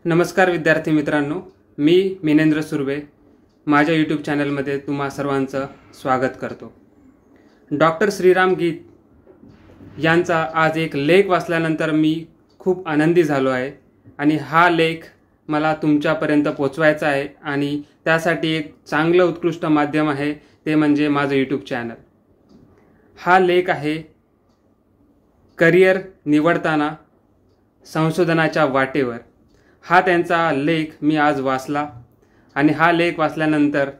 नमस्कार विद्यार्थी मित्रांनो, मी मिनेंद्र सुर्वे माझ्या यूट्यूब चॅनलमध्ये तुम्हा सर्वांचं स्वागत करतो। डॉक्टर श्रीराम गीत यांचा आज एक लेख वाचल्यानंतर मी खूप आनंदी झालो आहे आणि हा लेख मला तुमच्यापर्यंत पोहोचवायचा आहे आणि त्यासाठी एक चांगलं उत्कृष्ट माध्यम आहे ते म्हणजे माझं यूट्यूब चॅनल। हा लेख आहे करिअर निवडताना संशोधनाच्या वाटेवर। हा त्यांचा लेख मी आज वाचला आणि हा लेख वाचल्यानंतर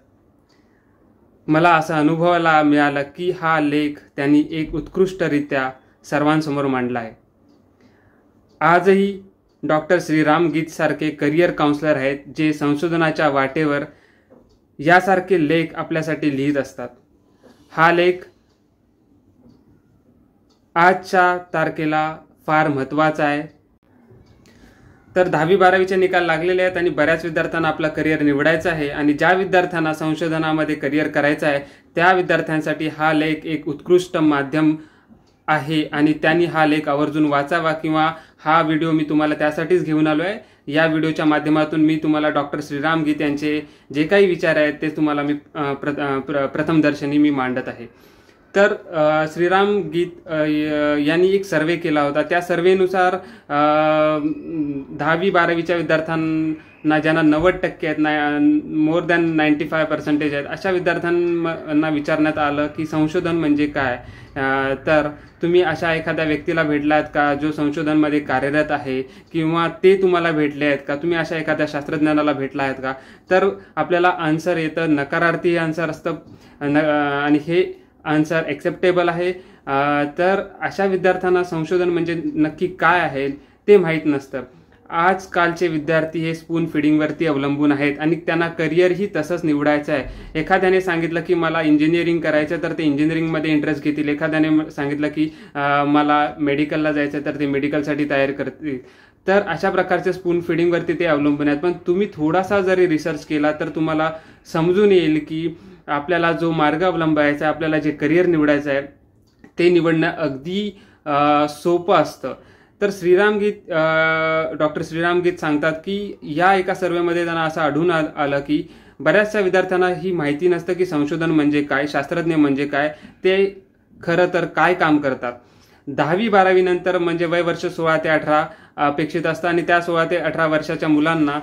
मला असा अनुभवाला मिळाला की हा लेख त्यांनी एक उत्कृष्टरित्या सर्वांसमोर मांडला आहे। आजही डॉक्टर श्रीराम गीत सारखे करिअर काउंसलर आहेत जे संशोधनाच्या वाटेवर यासारखे लेख आपल्यासाठी लिहित असतात। हा लेख आजच्या तारखेला फार महत्त्वाचा आहे। तर 10वी-12वीचे निकाल लागलेले आहेत आणि बऱ्याच विद्यार्थ्यांना आपला करिअर निवडायचा आहे आणि ज्या विद्यार्थ्यांना संशोधनामध्ये करिअर करायचं आहे त्या विद्यार्थ्यांसाठी हा लेख एक उत्कृष्ट माध्यम आहे आणि त्यांनी हा लेख आवर्जून वाचावा किंवा हा व्हिडिओ मी तुम्हाला त्यासाठीच घेऊन आलो आहे। या व्हिडिओच्या माध्यमातून मी तुम्हाला डॉक्टर श्रीराम गीत यांचे जे काही विचार आहेत ते तुम्हाला मी प्रथमदर्शनी मी मांडत आहे। तर श्रीराम गीत यांनी एक सर्वे केला होता। त्या सर्वेनुसार 10वी-12वीच्या विद्यार्थ्यांना ज्यांना 90% आहेत, मोर दॅन 95% आहेत, अशा विद्यार्थ्यांना विचारण्यात आलं की संशोधन म्हणजे काय। तर तुम्ही अशा एखाद्या व्यक्तीला भेटलात का जो संशोधनमध्ये कार्यरत आहे किंवा ते तुम्हाला भेटले आहेत का, तुम्ही अशा एखाद्या शास्त्रज्ञानाला भेटला आहेत का। तर आपल्याला आन्सर येतं नकारार्थी आन्सर असतं आणि हे आन्सर एक्सेप्टेबल आहे। तर अशा विद्यार्थ्यांना संशोधन म्हणजे नक्की काय आहे ते माहीत नसतं। आजकालचे विद्यार्थी हे स्पून फिडिंगवरती अवलंबून आहेत आणि त्यांना करिअरही तसंच निवडायचं आहे। एखाद्याने सांगितलं की मला इंजिनिअरिंग करायचं तर ते इंजिनिअरिंगमध्ये इंटरेस्ट घेतील, एखाद्याने सांगितलं की मला मेडिकलला जायचं तर ते मेडिकलसाठी तयार करतील। तर अशा प्रकारचे स्पून फिडिंगवरती ते अवलंबून आहेत। पण तुम्ही थोडासा जरी रिसर्च केला तर तुम्हाला समजून येईल की आपल्याला जो मार्ग अवलंबायचा आहे, आपल्याला जे करिअर निवडायचं आहे ते निवडणं अगदी सोपं असतं। तर श्रीराम गीत डॉक्टर श्रीराम गीत सांगतात की या एका सर्वेमध्ये त्यांना असं आढळून आलं की बऱ्याचशा विद्यार्थ्यांना ही माहिती नसतं की संशोधन म्हणजे काय, शास्त्रज्ञ म्हणजे काय, ते खरं तर काय काम करतात। 10वी-12वी नंतर म्हणजे वय वर्ष 16 ते 18 अपेक्षित असतं आणि त्या 16 ते 18 वर्षाच्या मुलांना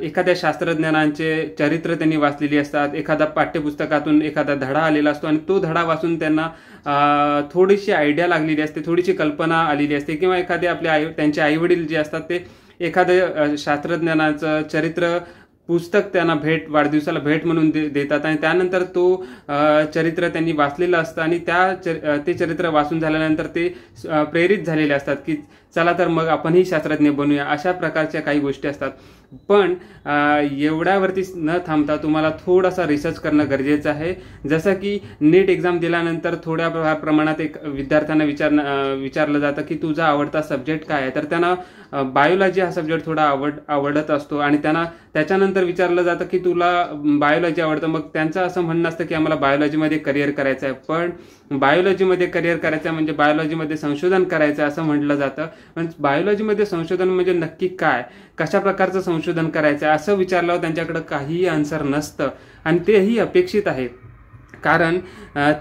एखाद्या शास्त्रज्ञांचे चरित्र त्यांनी वाचलेली असतात, एखादा पाठ्यपुस्तकातून एखादा धडा आलेला असतो आणि तो धडा वाचून त्यांना थोडीशी आयडिया लागलेली असते, थोडीशी कल्पना आलेली असते किंवा एखादे आपले त्यांचे आईवडील जे असतात ते एखाद्या शास्त्रज्ञानाचं चरित्र पुस्तक त्यांना वाढदिवसाला भेट म्हणून देतात आणि त्यानंतर तो चरित्र त्यांनी वाचलेलं असतं आणि ते चरित्र वाचून झाल्यानंतर ते प्रेरित झालेले असतात की चला तर मग आपणही शास्त्रज्ञ बनूया। अशा प्रकारच्या काही गोष्टी असतात। पण एवढ्यावरती न थांबता तुम्हाला थोडासा रिसर्च करणं गरजेचं आहे। जसं की नीट एक्झाम दिल्यानंतर थोड्या प्रमाणात एक विद्यार्थ्यांना विचारलं जातं की तुझा आवडता सब्जेक्ट काय आहे, तर त्यांना बायोलॉजी हा सब्जेक्ट थोडा आवडत असतो आणि त्यांना त्याच्यानंतर विचारलं जातं की तुला बायोलॉजी आवडतं, मग त्यांचं असं म्हणणं असतं की आम्हाला बायोलॉजीमध्ये करिअर करायचं आहे। पण बायोलॉजीमध्ये करिअर करायचं म्हणजे बायोलॉजीमध्ये संशोधन करायचं असं म्हटलं जातं। पण बायोलॉजीमध्ये संशोधन म्हणजे नक्की काय, कशा प्रकारचं संशोधन करायचं असं विचारल्यावर त्यांच्याकडे काहीही आन्सर नसतं आणि तेही अपेक्षित आहे, कारण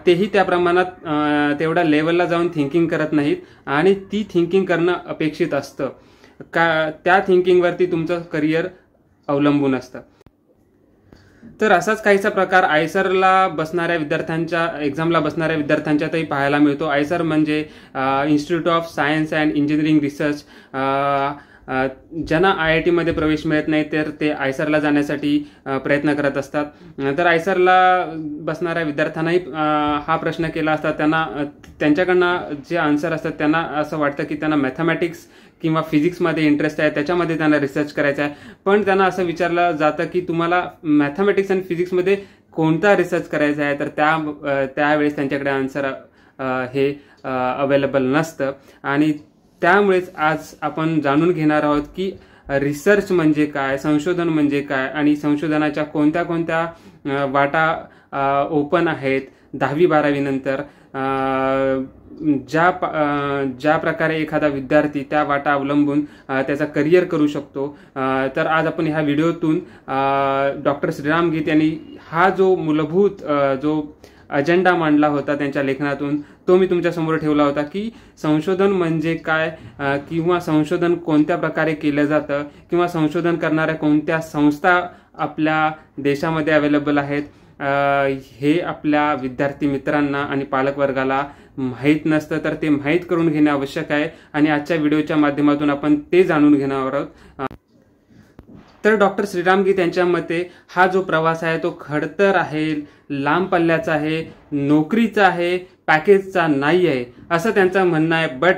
तेही त्या प्रमाणात तेवढ्या लेवलला जाऊन थिंकिंग करत नाहीत आणि ती थिंकिंग करणं अपेक्षित असतं का त्या थिंकिंगवरती तुमचं करिअर अवलंबून असतं। तर असाच काहीसा प्रकार आयसरला बसणाऱ्या विद्यार्थ्यांच्या एक्झामला बसणाऱ्या विद्यार्थ्यांच्यातही पाहायला मिळतो। आयसर म्हणजे institute of science and engineering research. ज्यांना IIT मध्ये प्रवेश मिळत नाही तर ते आयसरला जाण्यासाठी प्रयत्न करत असतात। तर आयसरला बसणाऱ्या विद्यार्थ्यांनाही हा प्रश्न केला असता, त्यांच्याकडनं जे आन्सर असतात त्यांना असं वाटतं की त्यांना मॅथमॅटिक्स किंवा फिजिक्समध्ये इंटरेस्ट आहे, त्याच्यामध्ये त्यांना रिसर्च करायचा आहे। पण त्यांना असं विचारलं जातं की तुम्हाला मॅथमॅटिक्स आणि फिजिक्समध्ये कोणता रिसर्च करायचा आहे, तर त्यावेळेस त्यांच्याकडे आन्सर हे अवेलेबल नसतं आणि त्यामुळेच आज आपण जाणून घेणार आहोत की रिसर्च म्हणजे काय, संशोधन म्हणजे काय आणि संशोधनाच्या कोणत्या कोणत्या वाटा ओपन आहेत 10वी-12वी नंतर। ज्या प्रकारे एखादा विद्यार्थी त्या वाटा अवलंबून त्याचा करिअर करू शकतो. तर आज आपण ह्या व्हिडिओतून डॉक्टर श्रीराम गीत यांनी हा जो मूलभूत जो अजेंडा मांडला होता त्यांच्या लेखनातून, तो मी तुमच्यासमोर ठेवला होता की संशोधन म्हणजे काय, किंवा संशोधन कोणत्या प्रकारे केलं जातं, किंवा संशोधन करणाऱ्या कोणत्या संस्था आपल्या देशामध्ये अवेलेबल आहेत, हे आपल्या विद्यार्थी मित्रांना आणि पालकवर्गाला माहीत नसतं. तर ते माहीत करून घेणे आवश्यक आहे आणि आजच्या व्हिडिओच्या माध्यमातून आपण ते जाणून घेणार आहोत. तर डॉक्टर श्रीराम गीत यांच्या मते हा जो प्रवास आहे तो खडतर आहे, लांब पल्ल्याचा आहे, नोकरीचा आहे, पॅकेजचा नाही आहे, असं त्यांचं म्हणणं आहे.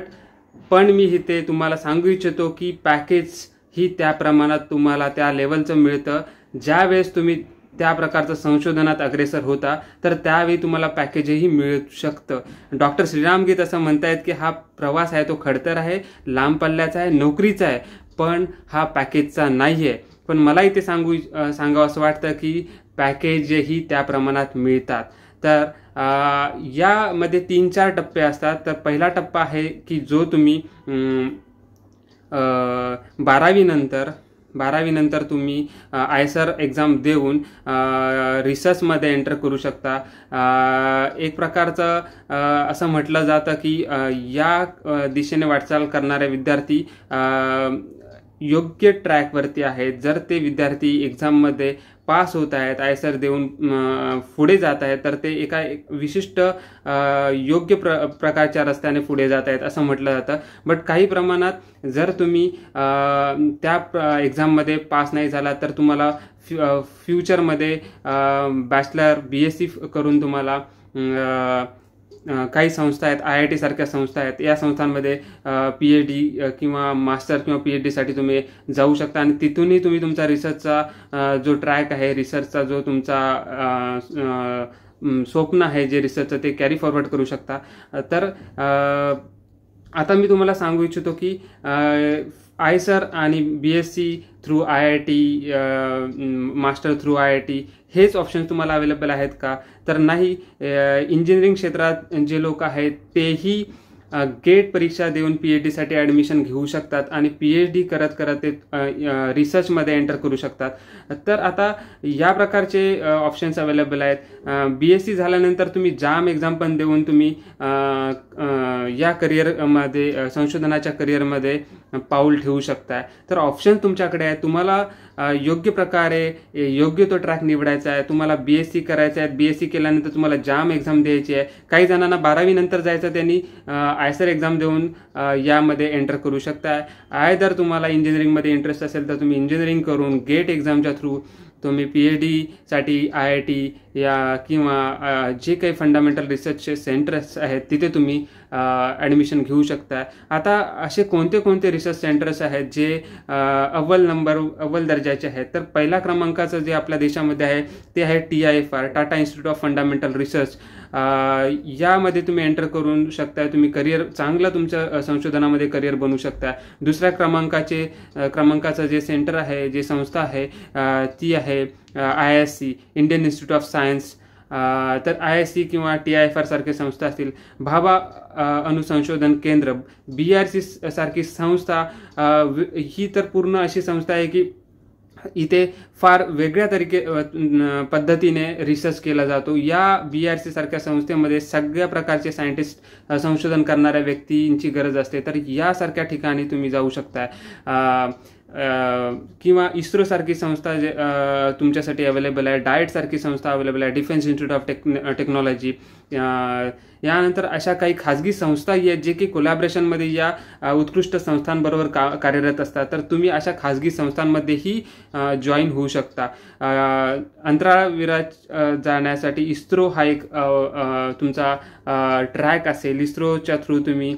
पण मी इथे तुम्हाला सांगू इच्छितो की पॅकेज ही त्या प्रमाणात तुम्हाला त्या लेवलचं मिळतं. ज्यावेळेस तुम्ही त्या प्रकारचं संशोधनात अग्रेसर होता तर त्यावेळी तुम्हाला पॅकेजही मिळू शकतं. डॉक्टर श्रीराम गीत असं म्हणतायत की हा प्रवास आहे तो खडतर आहे, लांब पल्ल्याचा आहे, नोकरीचा आहे, पण हा पॅकेजचा नाही आहे. पण मला इथे सांगावं असं वाटतं की पॅकेजही त्या प्रमाणात मिळतात. तर यामध्ये 3-4 टप्पे असतात. तर पहिला टप्पा आहे की जो तुम्ही 12वी नंतर तुम्ही आयसर एक्झाम देऊन रिसर्चमध्ये एंटर करू शकता. एक प्रकारचं असं म्हटलं जातं की या दिशेने वाटचाल करणारे विद्यार्थी योग्य ट्रॅकवरती आहेत. जर ते विद्यार्थी एक्झाममध्ये पास होत आहेत, आयसर देऊन पुढे जात आहेत, तर ते एका विशिष्ट योग्य प्रकारच्या रस्त्याने पुढे जात आहेत असं म्हटलं जातं. बट काही प्रमाणात जर तुम्ही त्या एक्झाममध्ये पास नाही झाला तर तुम्हाला फ्युचरमध्ये बॅचलर BSc करून तुम्हाला काही संस्था आहेत, IIT सारख्या संस्था आहेत, या संस्थांमध्ये PhD किंवा मास्टर किंवा PhD साठी तुम्ही जाऊ शकता आणि तिथूनही तुम्ही तुमचा रिसर्चचा जो ट्रॅक आहे, रिसर्चचा जो तुमचा स्वप्न आहे जे रिसर्चचं, ते कॅरी फॉरवर्ड करू शकता. तर आता मी तुम्हाला सांगू इच्छितो की आयसर आणि BSc through IIT, master through IIT हेच ऑप्शन्स तुम्हाला अवेलेबल आहेत का? तर नाही. इंजिनिअरिंग क्षेत्रात जे लोक आहेत तेही गेट परीक्षा देऊन PhD साठी ॲडमिशन घेऊ शकतात आणि PhD करत करत ते रिसर्चमध्ये एंटर करू शकतात. तर आता या प्रकारचे ऑप्शन्स अवेलेबल आहेत. BSc झाल्यानंतर तुम्ही जाम एक्झाम पण देऊन तुम्ही या करिअरमध्ये, संशोधनाच्या करिअरमध्ये पाऊल ठेवू शकताय. तर ऑप्शन तुमच्याकडे आहे. तुम्हाला योग्य प्रकारे योग्य तो ट्रॅक निवडायचा आहे. तुम्हाला BSc करायचं आहे. BSc केल्यानंतर तुम्हाला जाम एक्झाम द्यायची आहे. काही जणांना 12वी नंतर जायचं, त्यांनी आयसर एक्झाम देऊन यामध्ये एंटर करू शकताय. आयदर तुम्हाला इंजिनिअरिंगमध्ये इंटरेस्ट असेल तर तुम्ही इंजिनिअरिंग करून गेट एक्झामच्या थ्रू तुम्ही PhD साठी IIT या किंवा जे काही फंडामेंटल रिसर्चचे सेंटर्स आहेत तिथे तुम्ही ॲडमिशन घेऊ शकता. आता असे कोणते रिसर्च सेंटर्स आहेत जे अव्वल दर्जाचे आहेत? तर पहिल्या क्रमांकाचं जे आपल्या देशामध्ये आहे ते आहे TIFR, Tata institute of fundamental research. यामध्ये तुम्ही एंटर करू शकता. तुम्ही करिअर चांगलं तुमच्या संशोधनामध्ये करिअर बनवू शकता. दुसऱ्या क्रमांकाचं जे सेंटर आहे, जे संस्था आहे ती आहे IISc, Indian institute of science. तर IISc किंवा TIFR सारखे संस्था असतील. भाभा अणुसंशोधन केंद्र, BRC सारखी संस्था, ही तर पूर्ण अशी संस्था आहे की इथे फार वेगळ्या पद्धतीने रिसर्च केला जातो. या BRC सारख्या संस्थेमध्ये सगळ्या प्रकारचे सायंटिस्ट, संशोधन करणाऱ्या व्यक्तींची गरज असते. तर यासारख्या ठिकाणी तुम्ही जाऊ शकता. किंवा इस्रो सारखी संस्था जे तुमच्यासाठी अवेलेबल आहे. डाएट सारखी संस्था अवेलेबल आहे. Defence institute of technology. यानंतर अशा काही खाजगी संस्था आहेत जे की कोलॅबरेशनमध्ये या उत्कृष्ट संस्थांबरोबर कार्यरत असतात. तर तुम्ही अशा खाजगी संस्थांमध्येही जॉईन होऊ शकता. अंतराळवीरात जाण्यासाठी इस्रो हा एक तुमचा ट्रॅक असेल. इस्रोच्या थ्रू तुम्ही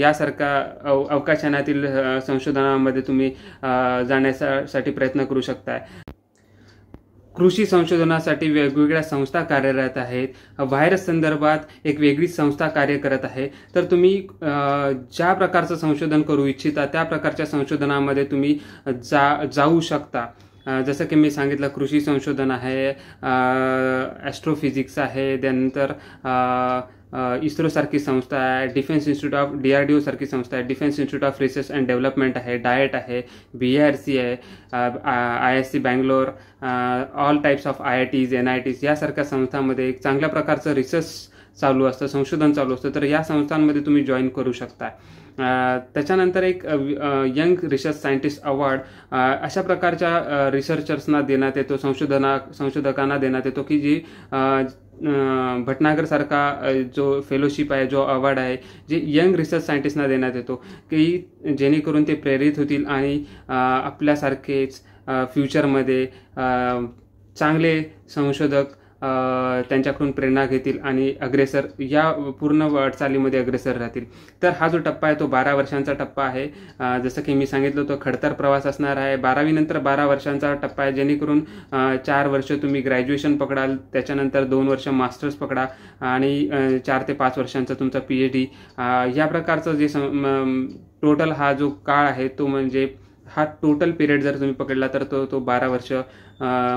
यासारख्या अवकाशयानातील संशोधनामध्ये तुम्ही जाण्यासाठी प्रयत्न करू शकता. कृषी संशोधनासाठी वेगवेगळ्या संस्था कार्यरत आहेत. व्हायरस संदर्भात एक वेगळीच संस्था कार्य करत आहे. तर तुम्ही ज्या प्रकारचं संशोधन करू इच्छिता त्या प्रकारच्या संशोधनामध्ये तुम्ही जाऊ शकता. जसं की मी सांगितलं, कृषी संशोधन आहे, ॲस्ट्रोफिजिक्स आहे, त्यानंतर इस्रोसारखी संस्था आहे, डिफेन्स इन्स्टिट्यूट ऑफ DRDO सारखी संस्था आहे, defence institute of research and development आहे, डाएट आहे, BIRC आहे, ISC Bangalore, all types of IITs NITs यासारख्या संस्थांमध्ये एक चांगल्या प्रकारचं रिसर्च चालू असतं, संशोधन चालू असतं. तर या संस्थांमध्ये तुम्ही जॉईन करू शकता. त्याच्यानंतर एक यंग रिसर्च सायंटिस्ट अवॉर्ड अशा प्रकारच्या रिसर्चर्सना देण्यात येतो, संशोधकांना देण्यात येतो की जी भटनागर सारखा जो फेलोशिप आहे, जो अवॉर्ड आहे, जे यंग रिसर्च सायंटिस्टना देण्यात येतो की जेणेकरून ते प्रेरित होतील आणि आपल्यासारखेच फ्युचरमध्ये चांगले संशोधक त्यांच्याकडून प्रेरणा घेतील आणि अग्रेसर या पूर्ण वाटचालीमध्ये अग्रेसर राहतील. तर हा जो टप्पा आहे तो 12 वर्षांचा टप्पा आहे. जसं की मी सांगितलं होतं, खडतर प्रवास असणार आहे. 12वी नंतर 12 वर्षांचा टप्पा आहे, जेणेकरून 4 वर्ष तुम्ही ग्रॅज्युएशन पकडाल, त्याच्यानंतर 2 वर्ष मास्टर्स पकडा आणि 4 ते 5 वर्षांचा तुमचा PhD. या प्रकारचं जे टोटल हा जो काळ आहे तो म्हणजे हा टोटल पिरियड जर तुम्ही पकडला तर तो 12 वर्ष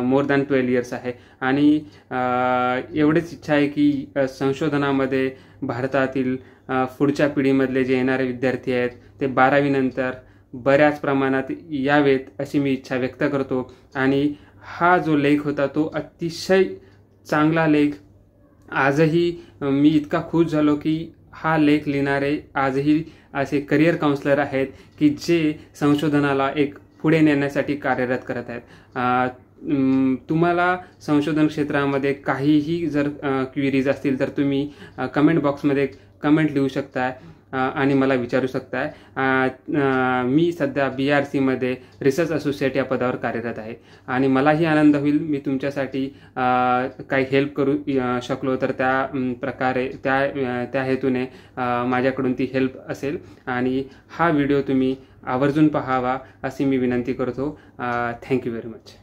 मोर दॅन 12 इयर्स आहे. आणि एवढीच इच्छा आहे की संशोधनामध्ये भारतातील पुढच्या पिढीमधले जे येणारे विद्यार्थी आहेत ते 12वी नंतर बऱ्याच प्रमाणात यावेत अशी मी इच्छा व्यक्त करतो. आणि हा जो लेख होता तो अतिशय चांगला लेख. आजही मी इतका खुश झालो की हा लेख लिहिणारे आजही असे करिअर काउन्सलर आहेत की जे संशोधनाला एक पुढे नेण्यासाठी कार्यरत करत आहेत. तुम्हाला संशोधन क्षेत्रामध्ये काहीही जर क्वेरीज असतील तर तुम्ही कमेंट बॉक्समध्ये कमेंट लिहू शकता आणि मला विचारू शकताय. मी सध्या BRCमध्ये रिसर्च असोसिएट या पदावर कार्यरत आहे आणि मलाही आनंद होईल मी तुमच्यासाठी काही हेल्प करू शकलो तर त्या प्रकारे त्या हेतूने माझ्याकडून ती हेल्प असेल. आणि हा व्हिडिओ तुम्ही आवर्जून पाहावा अशी मी विनंती करतो. Thank you very much.